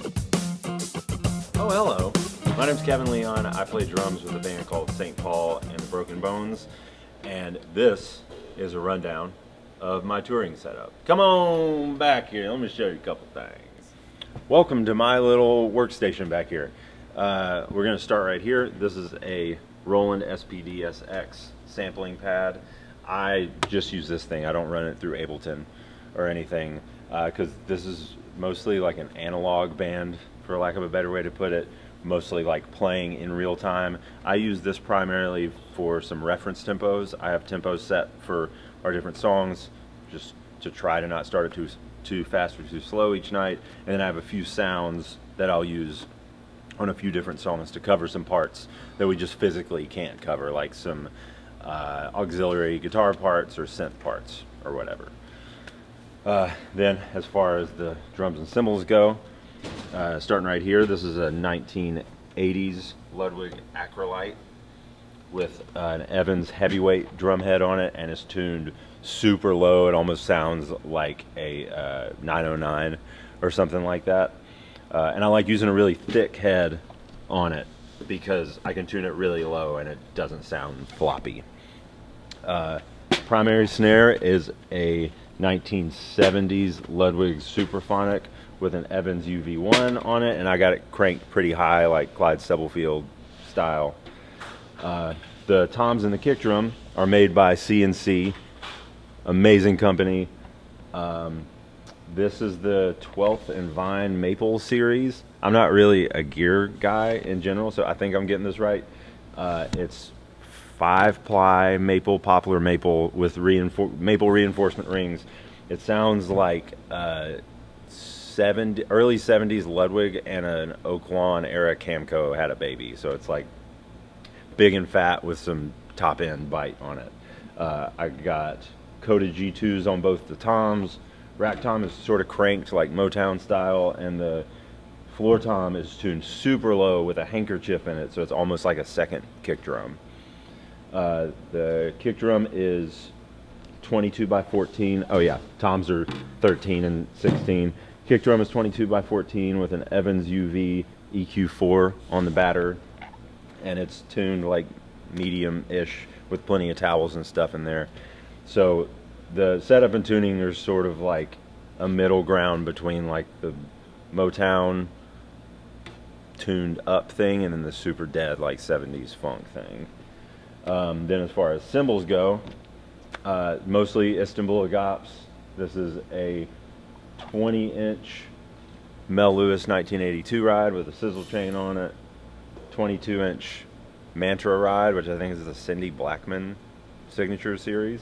Oh, hello. My name's Kevin Leon. I play drums with a band called St. Paul and the Broken Bones, and this is a rundown of my touring setup. Come on back here. Let me show you a couple things. Welcome to my little workstation back here. We're going to start right here. This is a Roland SPD SX sampling pad. I just use this thing. I don't run it through Ableton or anything because this is mostly like an analog band, for lack of a better way to put it, mostly like playing in real time. I use this primarily for some reference tempos. I have tempos set for our different songs just to try to not start it too fast or too slow each night, and then I have a few sounds that I'll use on a few different songs to cover some parts that we just physically can't cover, like some auxiliary guitar parts or synth parts or whatever. Then as far as the drums and cymbals go, starting right here, this is a 1980s Ludwig Acrolite with an Evans heavyweight drum head on it, and it's tuned super low. It almost sounds like a 909 or something like that. And I like using a really thick head on it because I can tune it really low and it doesn't sound floppy. Primary snare is a 1970s Ludwig Superphonic with an Evans UV1 on it, and I got it cranked pretty high, like Clyde Stubblefield style. The toms and the kick drum are made by CNC, amazing company. This is the 12th and Vine Maple series. I'm not really a gear guy in general, so I think I'm getting this right. It's 5-ply maple, poplar maple with maple reinforcement rings. It sounds like early 70s Ludwig and an Oak Lawn era Camco had a baby. So it's like big and fat with some top end bite on it. I got coated G2s on both the toms. Rack tom is sort of cranked like Motown style, and the floor tom is tuned super low with a handkerchief in it, so it's almost like a second kick drum. The kick drum is 22 by 14. Oh yeah, toms are 13 and 16. Kick drum is 22 by 14 with an Evans UV EQ4 on the batter, and it's tuned like medium-ish with plenty of towels and stuff in there. So the setup and tuning are sort of like a middle ground between like the Motown tuned up thing and then the super dead like 70s funk thing. Then as far as cymbals go, mostly Istanbul Agops. This is a 20-inch Mel Lewis 1982 ride with a sizzle chain on it, 22-inch Mantra ride, which I think is the Cindy Blackman signature series,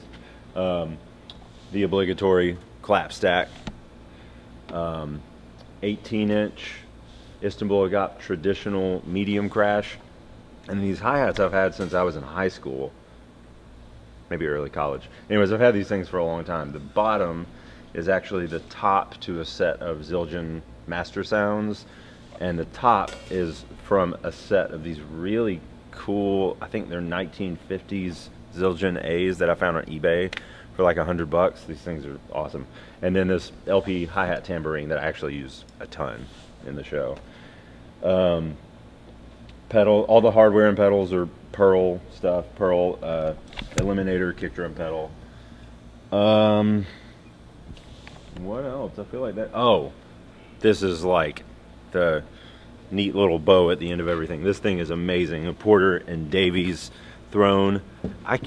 the obligatory clap stack, 18-inch Istanbul Agop traditional medium crash, and these hi-hats I've had since I was in high school, maybe early college. Anyways, I've had these things for a long time. The bottom is actually the top to a set of Zildjian Master Sounds, and the top is from a set of these really cool, I think they're 1950s Zildjian A's that I found on eBay for like $100. These things are awesome. And then this LP hi-hat tambourine that I actually use a ton in the show. Pedal, all the hardware and pedals are Pearl stuff. Pearl Eliminator kick drum pedal. What else? I feel like that. Oh, this is like the neat little bow at the end of everything. This thing is amazing. A Porter and Davies throne. I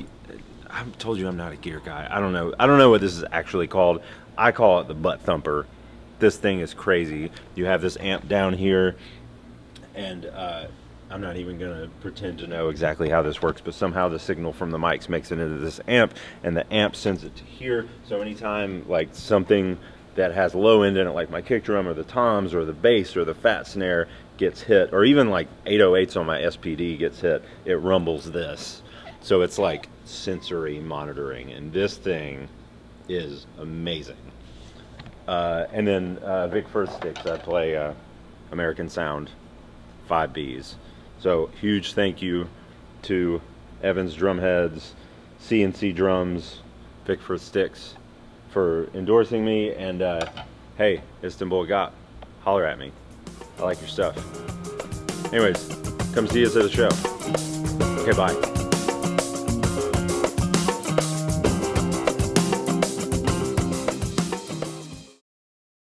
told you I'm not a gear guy. I don't know what this is actually called. I call it the butt thumper. This thing is crazy. You have this amp down here, and I'm not even going to pretend to know exactly how this works, but somehow the signal from the mics makes it into this amp, and the amp sends it to here. So anytime like something that has low end in it, like my kick drum or the toms or the bass or the fat snare gets hit, or even like 808s on my SPD gets hit, it rumbles this. So it's like sensory monitoring, and this thing is amazing. And then Vic Firth Sticks, I play American Sound 5Bs. So huge thank you to Evans Drumheads, CNC Drums, Vic Firth Sticks for endorsing me, and hey, Istanbul Agop, holler at me. I like your stuff. Anyways, come see us at the show. Okay, bye.